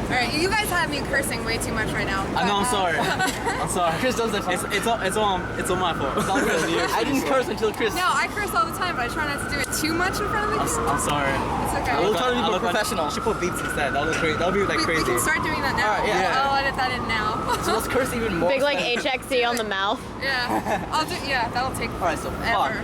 Alright, you guys have me cursing way too much right now. I know, I'm sorry. I'm sorry. Chris does that. It's all my fault. It's all really I didn't curse until Chris. No, I curse all the time, but I try not to do it too much in front of the people. I'm sorry. It's okay. We'll try to be professional. You should put beeps instead. That'll look crazy. That'll be like crazy. We can start doing that now. Alright, yeah. I'll edit that in now. So let's curse even more. Big like HXC on the mouth. Yeah. That'll take Alright, so forever.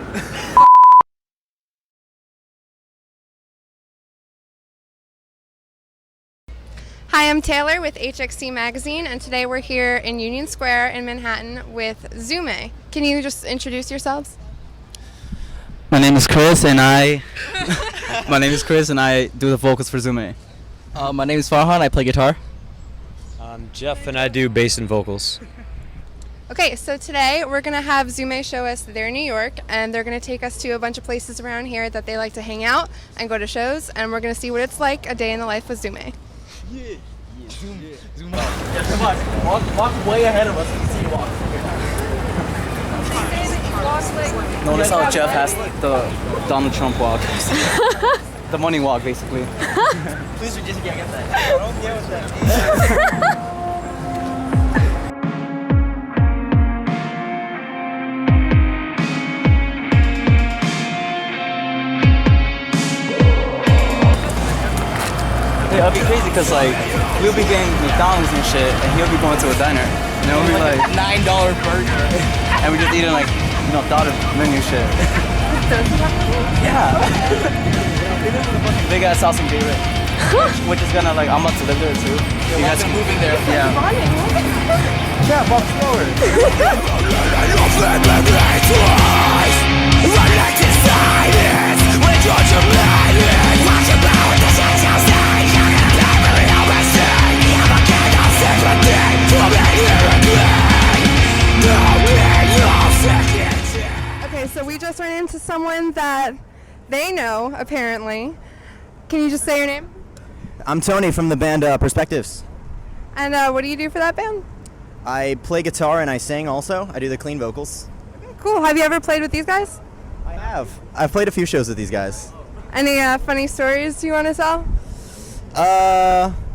Hi, I'm Taylor with HXC Magazine, and today we're here in Union Square in Manhattan with Zoúme. Can you just introduce yourselves? My name is Chris, and I do the vocals for Zoúme. My name is Farhan. I play guitar. I'm Jeff, and I do bass and vocals. Okay, so today we're going to have Zoúme show us their New York, and they're going to take us to a bunch of places around here that they like to hang out and go to shows, and we're going to see what it's like a day in the life with Zoúme. Yeah. Zoom. Yeah, come on. Walk way ahead of us. You can see you walk. Notice how Jeff has the Donald Trump walk. The money walk, basically. Please just get that. It'll be crazy because like we'll be getting McDonald's and shit, and he'll be going to a diner. And it'll be like $9 burger, and we're just eating like thought of menu shit. Yeah. Big ass house in Beirut, which is gonna like I'm about to live there too. You guys can move in there. Yeah. Yeah, walk slower. Okay, so we just ran into someone that they know, apparently. Can you just say your name? I'm Tony from the band Perspectives. And what do you do for that band? I play guitar and I sing also. I do the clean vocals. Okay, cool. Have you ever played with these guys? I have. I've played a few shows with these guys. Any funny stories you want to tell?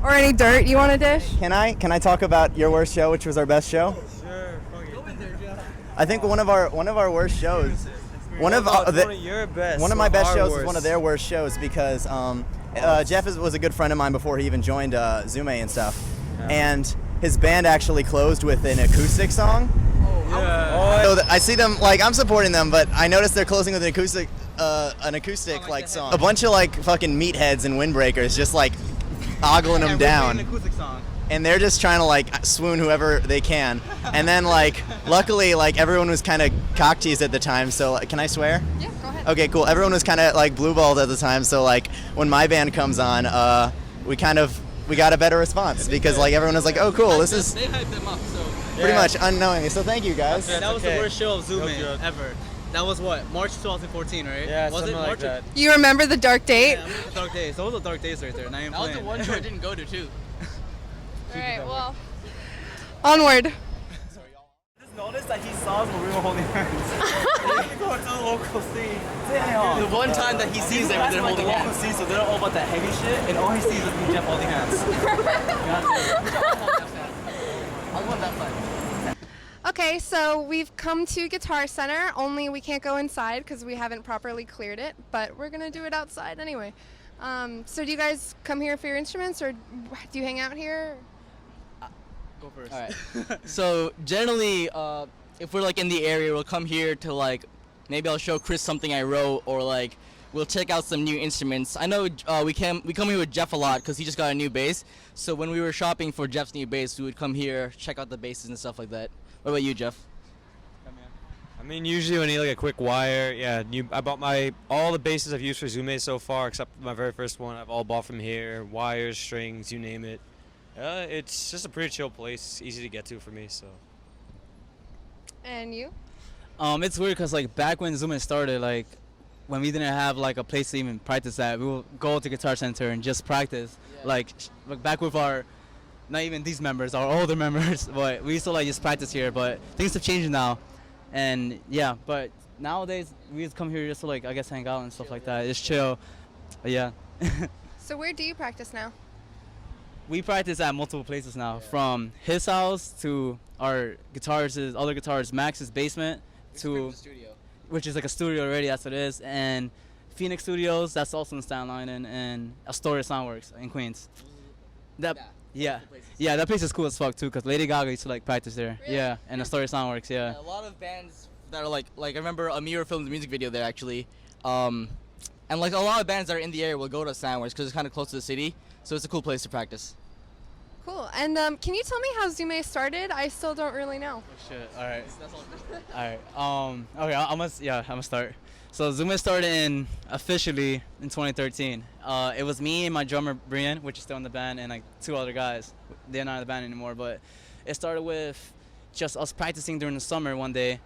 Or any dirt you want to dish? Can I talk about your worst show, which was our best show? Sure. I think one of our worst shows. One of my best shows was one of their worst shows because Jeff was a good friend of mine before he even joined Zoúme and stuff, and his band actually closed with an acoustic song. So I see them like I'm supporting them, but I noticed they're closing with an acoustic like song. A bunch of like fucking meatheads and windbreakers just like ogling them down. And they're just trying to like swoon whoever they can. And then like luckily like everyone was kind of cock teased at the time, so can I swear? Yeah, go ahead. Okay, cool. Everyone was kind of like blue balled at the time, so like when my band comes on, we got a better response because like everyone was like, oh cool, this is They hyped them up, so. pretty much unknowingly. So thank you guys. That was the worst show of Zoúme ever. That was what? March 2014, right? Yeah, was something it like March? that. You remember the dark date? Yeah, I remember the dark days. Those were the dark days right there. Not even That was the one show I didn't go to too. Alright, well, onward. I just noticed that he saw us when we were holding hands. He's going to the local scene. Damn. The one time that he sees them, they're holding hands. Scene, so they don't know about that heavy shit, and all he sees is me and Jeff holding hands. I'll go on that side. Okay, so we've come to Guitar Center, only we can't go inside because we haven't properly cleared it, but we're going to do it outside anyway. So do you guys come here for your instruments, or do you hang out here? Go first. All right. So generally, if we're like in the area, we'll come here to like maybe I'll show Chris something I wrote, or like we'll check out some new instruments. I know we come here with Jeff a lot because he just got a new bass. So when we were shopping for Jeff's new bass, we would come here, check out the basses and stuff like that. What about you, Jeff? I mean, usually when you need like a quick wire, yeah. I bought all the basses I've used for Zoúme so far, except my very first one. I've all bought from here. Wires, strings, you name it. It's just a pretty chill place, easy to get to for me. So. And you? It's weird because like back when Zoúme started, like when we didn't have like a place to even practice at, we would go to Guitar Center and just practice. Yeah. Like back with our, not even these members, our older members, but we used to like just practice here. But things have changed now, and yeah. But nowadays we just come here just to like I guess hang out and stuff like that. Just chill. Yeah. So where do you practice now? We practice at multiple places now, from his house to our other guitarist Max's basement to which is like a studio already. That's what it is, and Phoenix Studios. That's also in Staten Island, and Astoria Soundworks in Queens. That yeah, that place is cool as fuck too, cause Lady Gaga used to like practice there. Really? Yeah, and Astoria Soundworks. Yeah. A lot of bands that are like I remember Amir filmed the music video there actually, and like a lot of bands that are in the area will go to Soundworks because it's kind of close to the city, so it's a cool place to practice. Cool. And can you tell me how Zoúme started? I still don't really know. Oh, shit. All right. All right. Okay. I'm gonna start. So Zoúme started officially in 2013. It was me and my drummer Brian, which is still in the band, and like 2 other guys. They're not in the band anymore, but it started with just us practicing during the summer one day,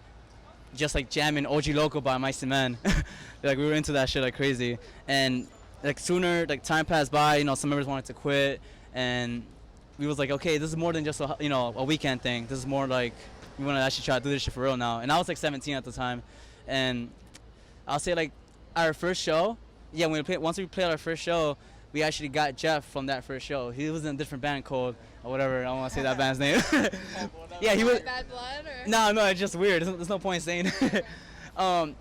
just like jamming OG Loco by Mighty Men. Like we were into that shit like crazy, and like sooner like time passed by, some members wanted to quit, and we was like, okay, this is more than just a weekend thing. This is more like we want to actually try to do this shit for real now. And I was like 17 at the time, and I'll say like our first show, once we played our first show, we actually got Jeff from that first show. He was in a different band called or whatever. I don't want to say that band's name. Yeah, he was. Bad Blood or? No, it's just weird. There's no point saying it.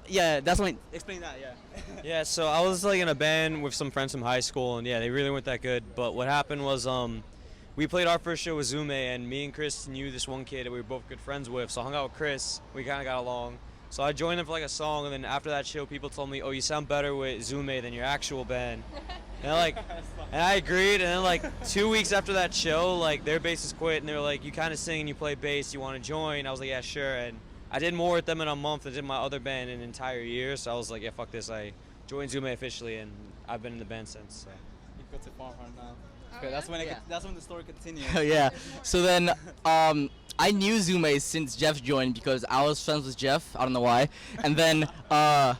Yeah, that's when. Explain that. Yeah. Yeah, so I was like in a band with some friends from high school, and yeah, they really weren't that good. But what happened was, we played our first show with Zoúme, and me and Chris knew this one kid that we were both good friends with. So I hung out with Chris. We kind of got along. So I joined him for like a song, and then after that show, people told me, "Oh, you sound better with Zoúme than your actual band." And I agreed. And then like 2 weeks after that show, like their bassist quit, and they were like, "You kind of sing and you play bass. You want to join?" I was like, "Yeah, sure." And I did more with them in a month than did my other band in an entire year. So I was like, "Yeah, fuck this." I joined Zoúme officially, and I've been in the band since. So. You go to Farm now. Oh, Okay, yeah? that's when the story continues. Yeah. So then, I knew Zoúme since Jeff joined because I was friends with Jeff. I don't know why. And then I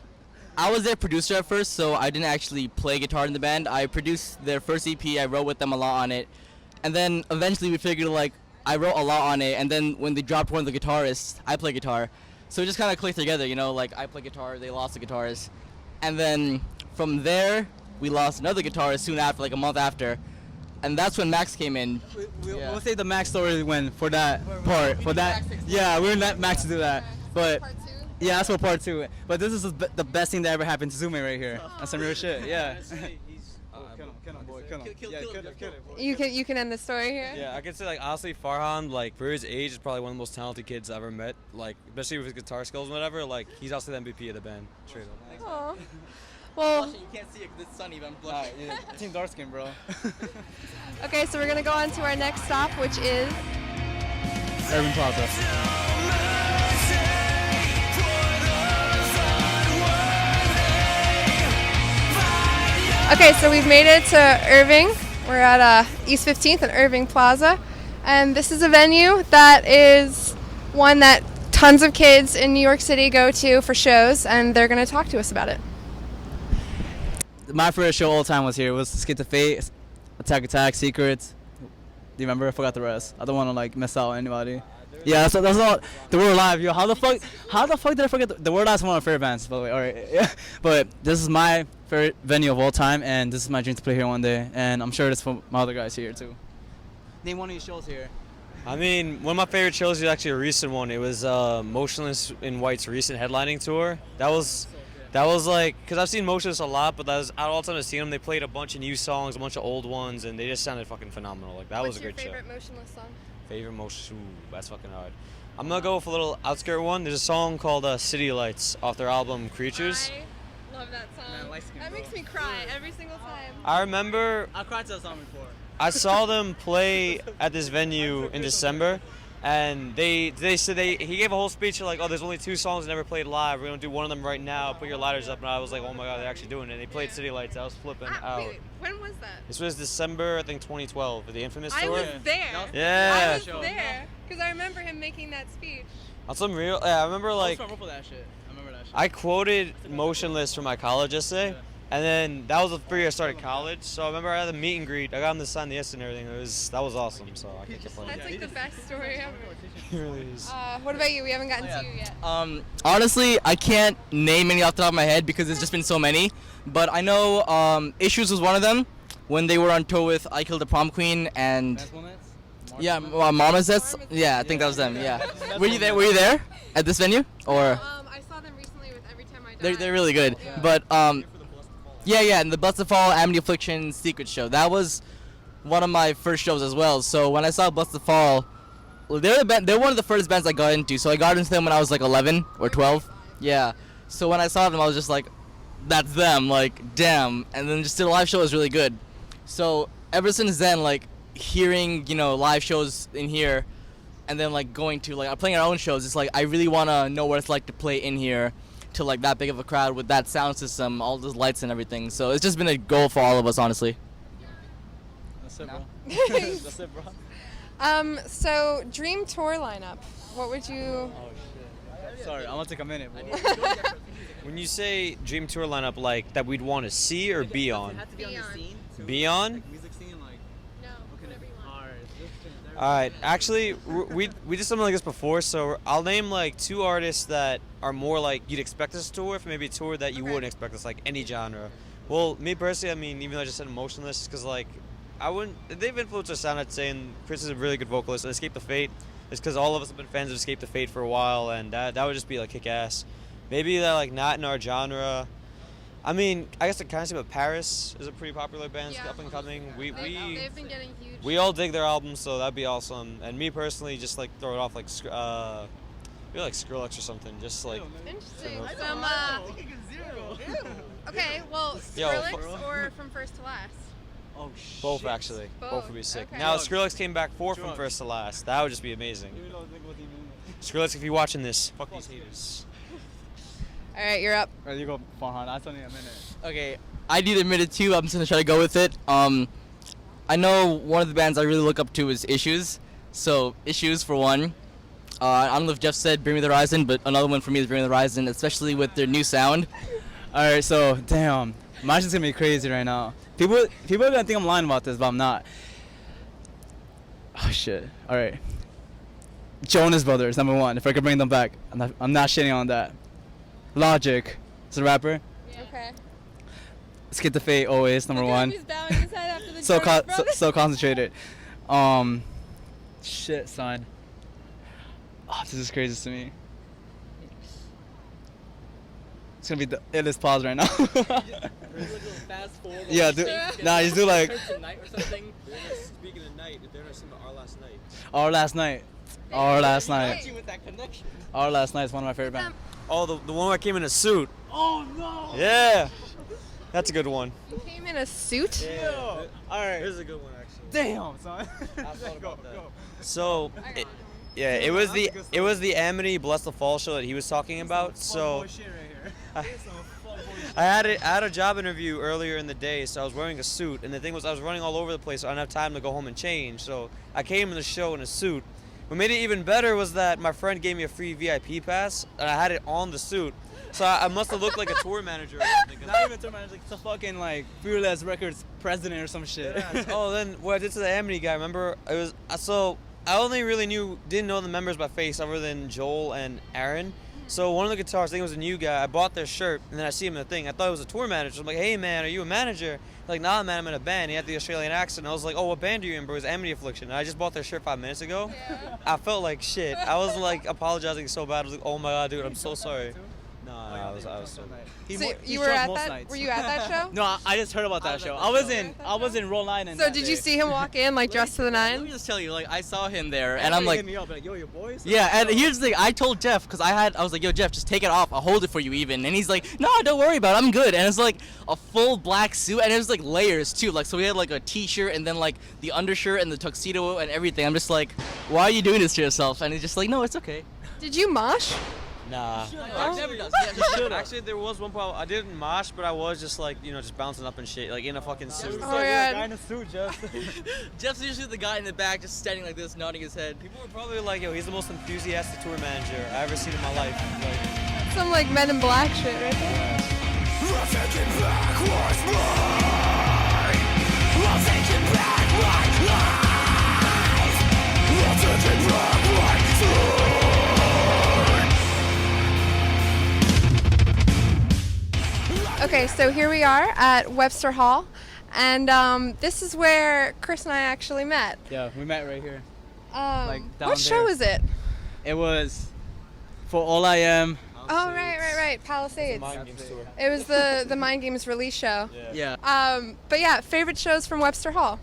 was their producer at first, so I didn't actually play guitar in the band. I produced their first EP. I wrote with them a lot on it, and then eventually we figured like I wrote a lot on it. And then when they dropped one of the guitarists, I play guitar. So it just kind of clicked together, like I play guitar, they lost the guitarist, and then from there we lost another guitarist soon after, like a month after. And that's when Max came in. We'll say the Max story for that part. Yeah, we're not Max to do that. But Part 2? yeah, that's for part 2. But this is the best thing that ever happened to Zoúme right here. That's some real shit. Yeah. Kill him, boy. Kill him. Yeah, kill him. You can end the story here. Yeah, I could say like honestly, Farhan, like for his age, is probably one of the most talented kids I've ever met. Like especially with his guitar skills and whatever. Like he's also the MVP of the band. Straight up. Aw. Well, You can't see it because it's sunny, but I'm blushing. Yeah. Team dark skin, bro. okay, so we're gonna go on to our next stop, which is Irving Plaza. Okay, so we've made it to Irving. We're at East 15th and Irving Plaza, and this is a venue that is one that tons of kids in New York City go to for shows, and they're going to talk to us about it. My first show all the time was here. It was Skid to Fate, Attack, Secrets. Do you remember? I forgot the rest. I don't want to like miss out on anybody. Yeah, that's all. The Word Live, yo. How the fuck did I forget the Word Live is one of my favorite bands, by the way. All right, yeah. But this is my favorite venue of all time, and this is my dream to play here one day. And I'm sure it's for my other guys here too. Name one of your shows here. I mean, one of my favorite shows is actually a recent one. It was Motionless in White's recent headlining tour. That was like, because I've seen Motionless a lot, but that was out all the time I've seen them. They played a bunch of new songs, a bunch of old ones, and they just sounded fucking phenomenal. Like that was a great show. What's your favorite Motionless song? Favorite Motionless? Ooh, that's fucking hard. I'm gonna go with a little outskirt one. There's a song called City Lights off their album Creatures. I love that song. That makes me cry every single time. I remember I cried to that song before. I saw them play at this venue in December, and he gave a whole speech like, oh, there's only 2 songs never played live. We're gonna do one of them right now. Put your lighters up, and I was like, oh my god, they're actually doing it. They played City Lights. I was flipping out. Wait, when was that? This was December, I think 2012, the Infamous I tour. was there. Yeah. I was there because I remember him making that speech. On some real, yeah, I remember like I remember that shit. I quoted Motionless from my college essay. And then that was the year I started college, so I remember I had a meet and greet. I got him to sign the S and everything. That was awesome. So I can't complain. That's like the best story ever. It really is. What about you? We haven't gotten to you yet. Honestly, I can't name any off the top of my head because there's just been so many. But I know Issues was one of them. when they were on tour with I Killed the Prom Queen and yeah, Marmosets. Yeah, I think that was them. Yeah. Were you there? Were you there at this venue or? I saw them recently with Every Time I Die. They're really good. Yeah. But yeah, and the Blessed to Fall, Amity Affliction Secret show. That was one of my first shows as well. So when I saw Blessed to Fall, they're one of the first bands I got into. So I got into them when I was like 11 or 12. Yeah. So when I saw them, I was just like, that's them. Like, damn. And then just the live show was really good. So ever since then, like hearing live shows in here, and then like going to like playing our own shows, it's like I really want to know what it's like to play in here to like that big of a crowd with that sound system, all those lights and everything. So it's just been a goal for all of us, honestly. That's it, bro. That's it, bro. So dream tour lineup. What would you? Oh shit. Sorry, I'm gonna take a minute. When you say dream tour lineup, like that we'd want to see or be on? Be on? Music scene, like. No, whatever you want. All right. Actually, we did something like this before, so I'll name like 2 artists that are more like you'd expect us to tour with, maybe a tour that you wouldn't expect us, like any genre. Well, me personally, I mean, even though I just said emotionless, because like I wouldn't. They've influenced our sound, I'd say, and Chris is a really good vocalist. And Escape the Fate is because all of us have been fans of Escape the Fate for a while, and that would just be like kick ass. Maybe that like not in our genre. I mean, I guess I kind of see, but Paris is a pretty popular band, up and coming. They've been getting huge. We all dig their albums, so that'd be awesome. And me personally, just like throw it off like maybe like Skrillex or something, just like. Interesting. Some. Okay, well, Skrillex or From First to Last. Oh shit. Both actually. Both would be sick. Okay. Now Skrillex came back 4 from First to Last. That would just be amazing. Skrillex, if you're watching this, fuck these haters. All right, you're up. Alright, you go, Farhan. That's only a minute. Okay, I'd either admit it too. I'm just gonna try to go with it. I know one of the bands I really look up to is Issues. So Issues for one. I don't know if Jeff said Bring Me the Horizon, but another one for me is Bring Me the Horizon, especially with their new sound. Alright, so damn, mine's just gonna be crazy right now. People are gonna think I'm lying about this, but I'm not. Oh shit. Alright. Jonas Brothers, number 1. If I could bring them back, I'm not shitting on that. Logic, is a rapper. Okay. Skip the Fate, always number 1. He's bowing his head after the So concentrated. Shit, son. Oh, this is crazy to me. It's gonna be the illest pause right now. Yeah, nah, you do like. Speaking of night, if they're not singing Our Last Night. Our Last Night. Our Last Night. Our Last Night is one of my favorite bands. Oh, the one where I came in a suit. Oh no! Yeah, that's a good one. You came in a suit? Yeah. Alright. Here's a good one actually. Damn, son. Go. So, it was the Amity Bless the Fall show that he was talking about. So, I had a job interview earlier in the day, so I was wearing a suit, and the thing was I was running all over the place, so I didn't have time to go home and change. So I came to the show in a suit. What made it even better was that my friend gave me a free VIP pass, and I had it on the suit. So I must have looked like a tour manager or something. Not even tour manager, like it's a fucking like Fearless Records president or some shit. Yeah. Oh, then what I did to the Amity guy, remember? It was so I only really didn't know the members by face other than Joel and Aaron. So one of the guitarists, I think it was a new guy, I bought their shirt, and then I see him in the thing. I thought it was a tour manager. I'm like, hey man, are you a manager? Like, nah man, I'm in a band. He had the Australian accent. I was like, oh, what band are you in, bro? It was Amity Affliction. And I just bought their shirt 5 minutes ago. Yeah. I felt like shit. I was like apologizing so bad. I was like, oh my god, dude, I'm so sorry. No, I was so bad. So you were at that? Were you at that show? No, I just heard about that show. I was in Roll 9 and So did you see him walk in like dressed to the Let me nines? just tell you, like I saw him there, and I'm like, hit me up, like, yo, your boys? yeah. And here's the thing, I told Jeff because I was like, yo, Jeff, just take it off. I'll hold it for you even. And he's like, no, don't worry about it. I'm good. And it's like a full black suit, and it was like layers too. Like so we had like a t-shirt and then like the undershirt and the tuxedo and everything. I'm just like, why are you doing this to yourself? And he's just like, no, it's okay. Did you mosh? Nah. Jeff never does. Actually, there was one problem. I didn't mosh, but I was just like, just bouncing up and shit, like in a fucking suit. Oh my god. Guy in a suit, Jeff. Jeff's usually the guy in the back just standing like this, nodding his head. People were probably like, yo, he's the most enthusiastic tour manager I ever seen in my life. Like, Some like Men in Black shit right there. Okay, so here we are at Webster Hall, And this is where Chris and I actually met. Yeah, we met right here. What down show there. is it? It was For All I Am. Oh, right. Palisades. It was the Mind Games release show. Yeah. But yeah, favorite shows from Webster Hall.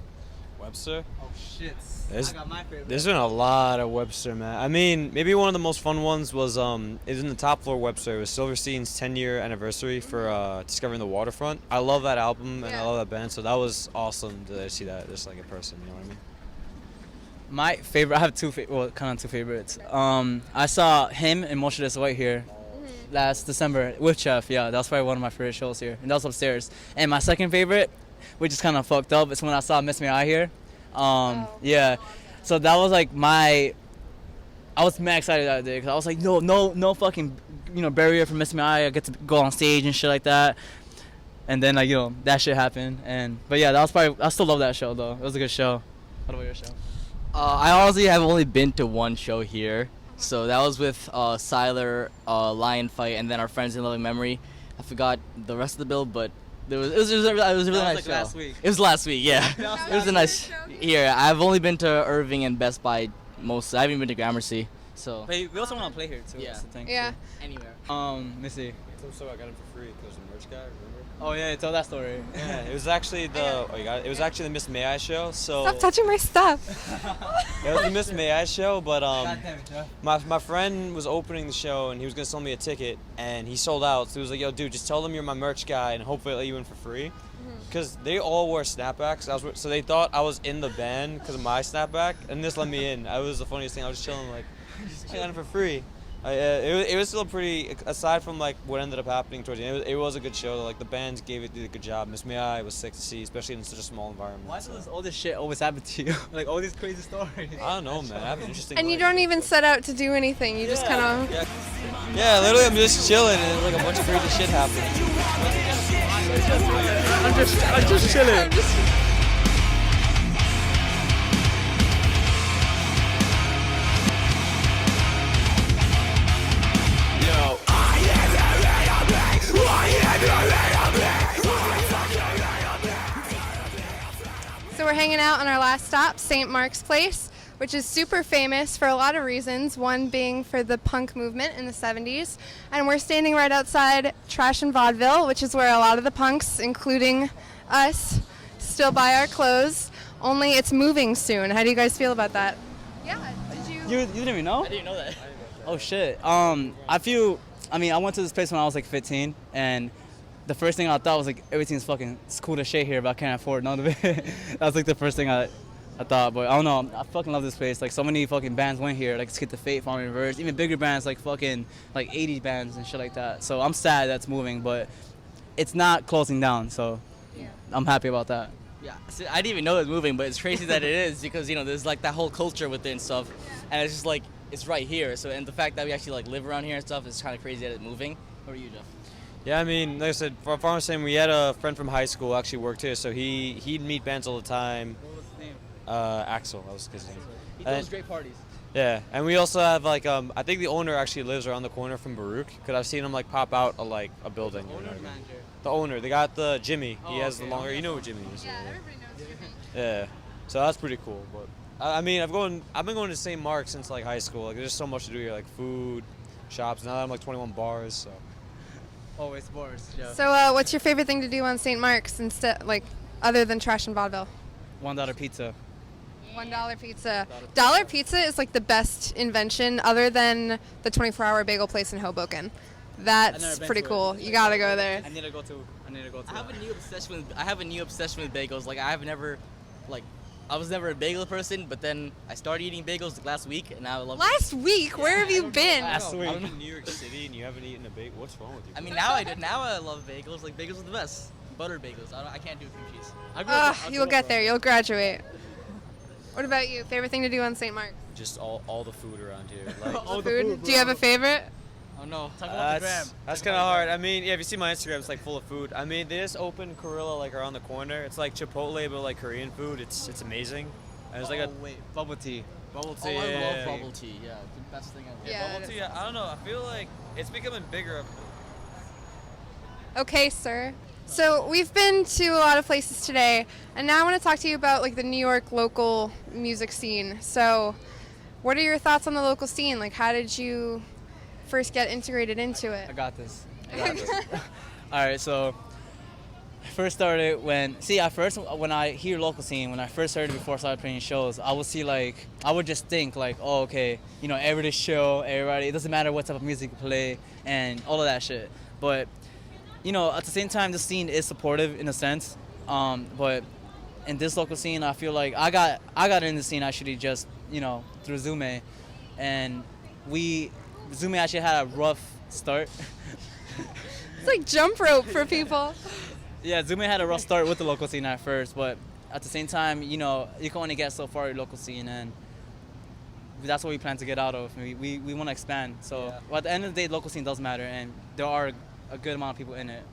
Webster? Oh shit. There's- I got my favorite. There's been a lot of Webster, man. I mean, maybe one of the most fun ones was is in the top floor Webster. It was Silverstein's 10-year anniversary for Discovering the Waterfront. I love that album and I love that band, so that was awesome to see that just like in person. You know what I mean? My favorite, I have two favorites. I saw him and Motionless White here last December with Jeff. Yeah, that's probably one of my favorite shows here, and that was upstairs. And my second favorite, which is kind of fucked up, is when I saw Miss May I here. Yeah, so that was like I was mad excited that day because I was like, no fucking, barrier for Miss May I get to go on stage and shit like that. And then that shit happened. But yeah, I still love that show though. It was a good show. What about your show? I honestly have only been to one show here. So that was with Siler, Lion Fight, and then our friends in Loving Memory. I forgot the rest of the bill, but it was a really nice show. Last week. It was last week, yeah. It was a nice. Here, I've only been to Irving and Best Buy most. I haven't even been to Gramercy. So. But we also want to play here too. Yeah. That's the thing. Yeah. Anywhere. Let me see. So I got him for free because the merch guy, remember? Oh yeah, tell that story. Yeah, it was actually it was actually the Miss May I show. So Stop touching my stuff. it was the Miss May I show, but God damn it, Jeff. my friend was opening the show and he was gonna sell me a ticket and he sold out. So he was like, "Yo, dude, just tell them you're my merch guy and hopefully let you in for free." Because they all wore snapbacks. So they thought I was in the band because of my snapback and just let me in. I was the funniest thing. I was just chilling like, I got it for free. It was still pretty, aside from like what ended up happening towards the end, it was a good show. Like the bands did a good job. Miss May I was sick to see, especially in such a small environment. Why does all this shit always happen to you? Like all these crazy stories. I don't know, man. I have an interesting And you life. don't even set out to do anything. You just kind of. Yeah, literally I'm just chilling and like a bunch of crazy shit happened. I'm just chilling. So we're hanging out on our last stop, St. Mark's Place, which is super famous for a lot of reasons, one being for the punk movement in the 70s. And we're standing right outside Trash Vaudeville, which is where a lot of the punks, including us, still buy our clothes, only it's moving soon. How do you guys feel about that? Yeah, did you? You didn't even know? I didn't know that. Oh shit. I went to this place when I was like 15, and the first thing I thought was like everything's fucking it's cool to shit here, but I can't afford none of it. That was like the first thing I thought. But I don't know. I fucking love this place. Like so many fucking bands went here, like Skip the Fate, Farm Reverse, even bigger bands like fucking like 80s bands and shit like that. So I'm sad that's moving, but it's not closing down. So I'm happy about that. Yeah, see, I didn't even know it was moving, but it's crazy that it is because there's like that whole culture within stuff, and it's just like it's right here. So and the fact that we actually like live around here and stuff is kind of crazy that it's moving. What are you, Jeff? Yeah, I mean, like I said, for Farmer Sam, we had a friend from high school actually worked here, so he'd meet bands all the time. What was his name? Axel, that was his name. He throws great parties. Yeah, and we also have like I think the owner actually lives around the corner from Baruch, because I've seen him like pop out of like a building. You know what I mean? Manager. The owner, they got the Jimmy. He has okay. the longer. You know who Jimmy is. Yeah, everybody knows Jimmy. Yeah, so that's pretty cool. But I mean, I've been going to St. Mark since like high school. Like there's just so much to do here, like food, shops. Now that I'm like 21 bars, so. Always sports. Yeah. So what's your favorite thing to do on St. Mark's instead, like, other than Trash and Vaudeville? $1 pizza. $1 pizza. Dollar pizza is like the best invention other than the 24-hour bagel place in Hoboken. That's pretty cool. You gotta go there. I need to go to. I have a new obsession with bagels. Like I was never a bagel person, but then I started eating bagels like last week, and now I love. Last week? Where have you been? Last week. I'm in New York City and you haven't eaten a bagel. What's wrong with you? I mean, now I do. Now I love bagels. Like bagels are the best. Buttered bagels. I can't do cream cheese. You'll get there. You'll graduate. What about you? Favorite thing to do on St. Mark's? Just all the food around here. Like, All the food? Do you have a favorite? Oh no. Talk about the gram. That's kind of hard. I mean, yeah, if you see my Instagram, it's like full of food. I mean, they just opened Gorilla like around the corner. It's like Chipotle, but like Korean food. It's amazing. And it's like a wait, bubble tea. bubble Oh, tea. I yeah, love bubble tea. Yeah, it's the best thing ever. Yeah, bubble it tea. I don't know. I feel like it's becoming bigger. Okay, sir. So we've been to a lot of places today, and now I want to talk to you about like the New York local music scene. So, what are your thoughts on the local scene? Like, how did you first get integrated into it? I got this. All right, so I first started at first when I hear local scene, when I first started before I started playing shows, I would just think like, oh, okay, every show, everybody, it doesn't matter what type of music you play and all of that shit. But, at the same time, the scene is supportive in a sense. But in this local scene, I feel like I got in the scene actually just, through Zoúme, and Zoúme actually had a rough start. It's like jump rope for people. Yeah, Zoúme had a rough start with the local scene at first, but at the same time, you can only get so far in local scene, and that's what we plan to get out of. We want to expand. So at the end of the day, local scene does matter, and there are a good amount of people in it.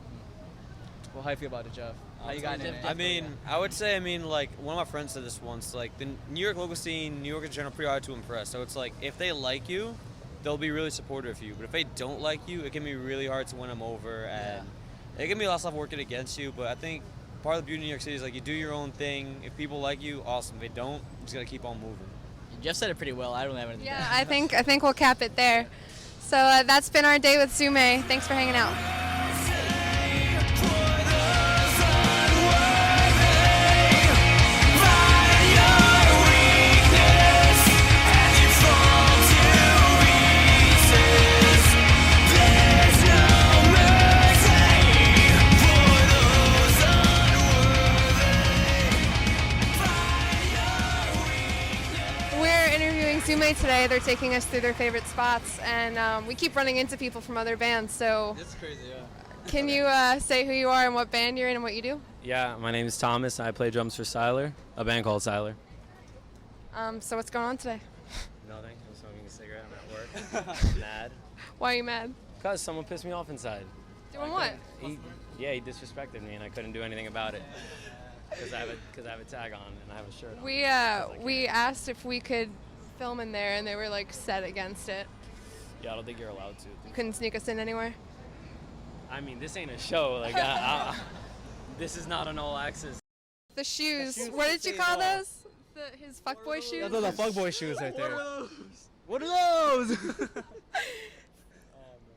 Well, how do you feel about it, Jeff? How you got in it? I mean, I would say, like, one of my friends said this once, like, the New York local scene, New York in general, pretty hard to impress. So it's like, if they like you, they'll be really supportive of you. But if they don't like you, it can be really hard to win them over, and it can be a lot of stuff working against you. But I think part of the beauty of New York City is, like, you do your own thing. If people like you, awesome. If they don't, you just got to keep on moving. Jeff said it pretty well. I don't have anything. Yeah, I think we'll cap it there. So that's been our day with Zoúme. Thanks for hanging out. Zoúme today. They're taking us through their favorite spots, and we keep running into people from other bands. So This is crazy, yeah. Can you say who you are and what band you're in and what you do? Yeah, my name is Thomas. I play drums for Siler, a band called Siler. So what's going on today? Nothing. I'm smoking a cigarette. I'm at work. I'm mad. Why are you mad? Because someone pissed me off inside. Doing what? He disrespected me, and I couldn't do anything about it. Because I have a tag on and I have a shirt on. We asked if we could film in there, and they were like set against it. Yeah, I don't think you're allowed to. You couldn't sneak us in anywhere? I mean, this ain't a show. Like, this is not an all access. The shoes. What did you call those? His fuckboy shoes? Those are the fuckboy shoes right there. What are those?